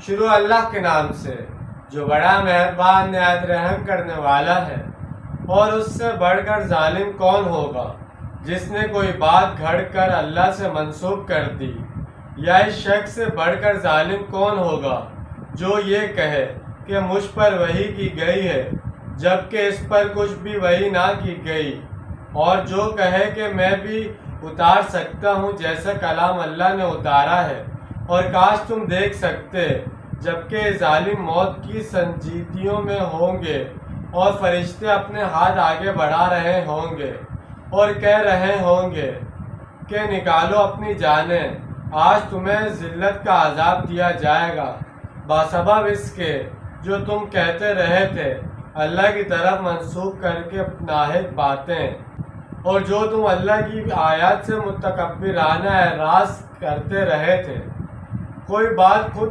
شروع اللہ کے نام سے جو بڑا مہربان نہایت رحم کرنے والا ہے۔ اور اس سے بڑھ کر ظالم کون ہوگا جس نے کوئی بات گھڑ کر اللہ سے منسوب کر دی؟ یا اس شخص سے بڑھ کر ظالم کون ہوگا جو یہ کہے کہ مجھ پر وحی کی گئی ہے جبکہ اس پر کچھ بھی وحی نہ کی گئی، اور جو کہے کہ میں بھی اتار سکتا ہوں جیسا کلام اللہ نے اتارا ہے۔ اور کاش تم دیکھ سکتے جبکہ ظالم موت کی سنجیدگیوں میں ہوں گے اور فرشتے اپنے ہاتھ آگے بڑھا رہے ہوں گے اور کہہ رہے ہوں گے کہ نکالو اپنی جانیں، آج تمہیں ذلت کا عذاب دیا جائے گا بسبب اس کے جو تم کہتے رہے تھے اللہ کی طرف منسوب کر کے ناحق باتیں، اور جو تم اللہ کی آیات سے متکبرانہ اعراض کرتے رہے تھے۔ کوئی بات خود